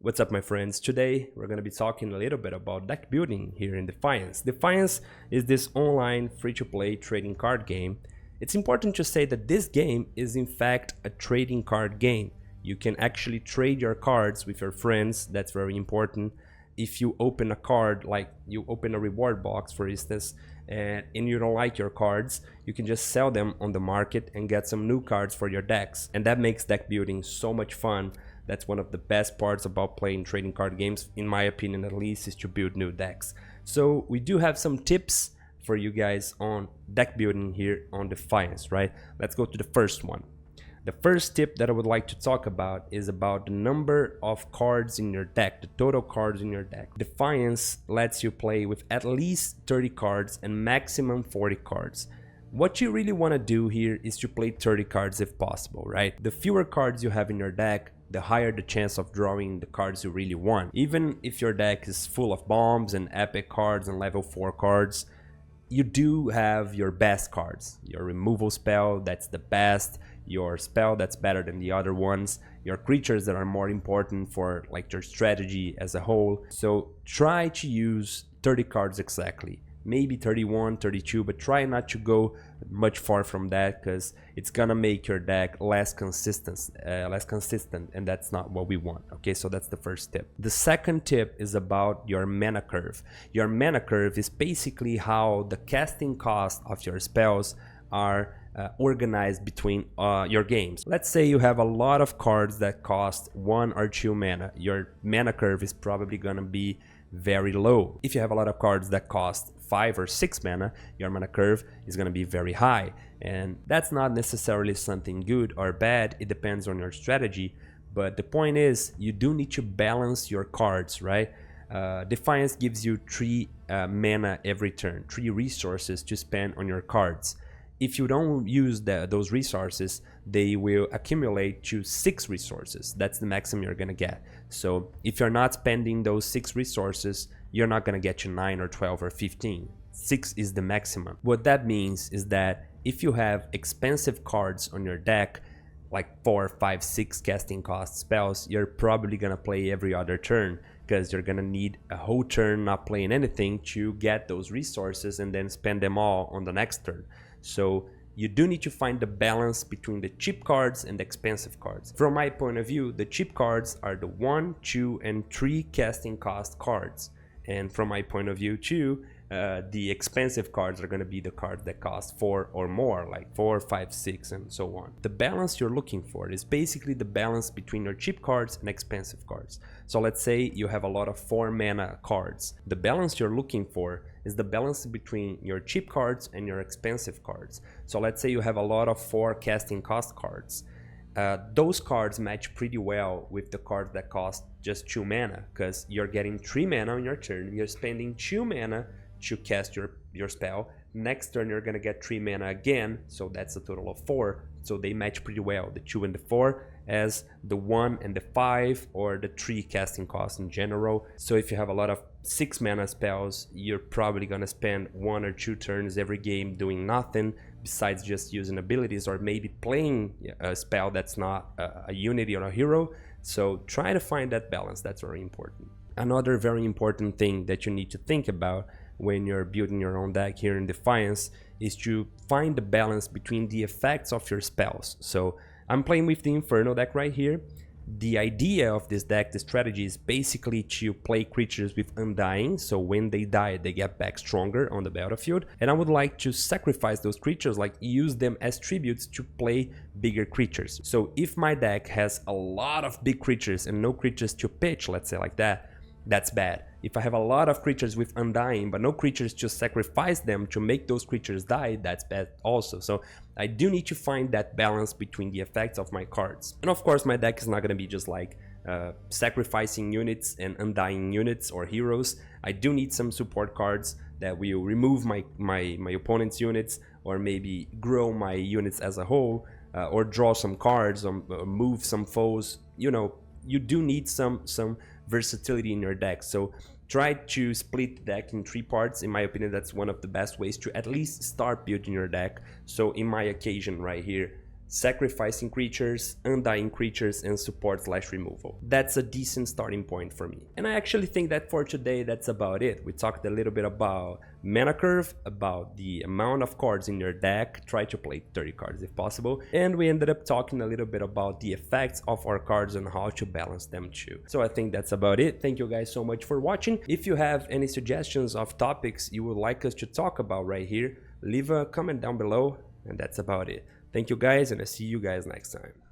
What's up, my friends? Today we're going to be talking a little bit about deck building here in Dfiance. Dfiance is this online free-to-play trading card game. It's important to say that this game is in fact a trading card game. You can actually trade your cards with your friends. That's very important. If you open a card, like you open a reward box for instance, and you don't like your cards, you can just sell them on the market and get some new cards for your decks, and that makes deck building so much fun. That's one of the best parts about playing trading card games, in my opinion at least, is to build new decks. So we do have some tips for you guys on deck building here on Dfiance, right? Let's go to the first one. The first tip that I would like to talk about is about the number of cards in your deck, the total cards in your deck. Dfiance lets you play with at least 30 cards and maximum 40 cards. What you really want to do here is to play 30 cards if possible, right? The fewer cards you have in your deck, the higher the chance of drawing the cards you really want. Even if your deck is full of bombs and epic cards and level 4 cards, you do have your best cards. Your removal spell, that's the best. Your spell that's better than the other ones. Your creatures that are more important for like your strategy as a whole. So try to use 30 cards exactly. Maybe 31, 32, but try not to go much far from that, because it's gonna make your deck less consistent, and that's not what we want. Okay, so that's the first tip. The second tip is about your mana curve. Your mana curve is basically how the casting cost of your spells are organized between your games. Let's say you have a lot of cards that cost 1 or 2 mana. Your mana curve is probably gonna be very low. If you have a lot of cards that cost 5 or 6 mana, your mana curve is going to be very high, and that's not necessarily something good or bad. It depends on your strategy, but the point is you do need to balance your cards, right? Dfiance gives you 3 mana every turn, 3 resources to spend on your cards. If you don't use those resources, they will accumulate to 6 resources. That's the maximum you're gonna get. So if you're not spending those 6 resources, you're not gonna get to 9 or 12 or 15. 6 is the maximum. What that means is that if you have expensive cards on your deck, like 4, 5, 6 casting cost spells, you're probably gonna play every other turn, because you're gonna need a whole turn not playing anything to get those resources and then spend them all on the next turn. So you do need to find the balance between the cheap cards and the expensive cards. From my point of view, the cheap cards are the 1, 2, and 3 casting cost cards. And from my point of view too, the expensive cards are going to be the cards that cost 4 or more, like 4, 5, 6, and so on. The balance you're looking for is basically the balance between your cheap cards and expensive cards. So let's say you have a lot of 4 mana cards. The balance you're looking for is the balance between your cheap cards and your expensive cards. So let's say you have a lot of 4 casting cost cards. Those cards match pretty well with the cards that cost just 2 mana, because you're getting 3 mana on your turn, you're spending 2 mana to cast your spell. Next turn you're gonna get 3 mana again, so that's a total of 4. So they match pretty well, the 2 and the 4 as the 1 and the 5, or the 3 casting costs in general. So if you have a lot of 6 mana spells, you're probably gonna spend 1 or 2 turns every game doing nothing besides just using abilities, or maybe playing a spell that's not a unity or a hero. So try to find that balance. That's very important. Another very important thing that you need to think about when you're building your own deck here in Dfiance is to find the balance between the effects of your spells. So I'm playing with the Inferno deck right here. The idea of this deck, the strategy, is basically to play creatures with Undying, so when they die they get back stronger on the battlefield, and I would like to sacrifice those creatures, like use them as tributes to play bigger creatures. So if my deck has a lot of big creatures and no creatures to pitch, let's say like that, that's bad. If I have a lot of creatures with Undying but no creatures to sacrifice them to make those creatures die, that's bad also. So I do need to find that balance between the effects of my cards. And of course my deck is not going to be just like sacrificing units and undying units or heroes. I do need some support cards that will remove my opponent's units, or maybe grow my units as a whole, or draw some cards, or move some foes. You know, you do need some versatility in your deck. So try to split the deck in 3 parts. In my opinion, that's one of the best ways to at least start building your deck. So in my occasion right here, sacrificing creatures, undying creatures, and support/removal. That's a decent starting point for me. And I actually think that for today, that's about it. We talked a little bit about mana curve, about the amount of cards in your deck, try to play 30 cards if possible, and we ended up talking a little bit about the effects of our cards and how to balance them too. So I think that's about it. Thank you guys so much for watching. If you have any suggestions of topics you would like us to talk about right here, leave a comment down below, and that's about it. Thank you guys, and I'll see you guys next time.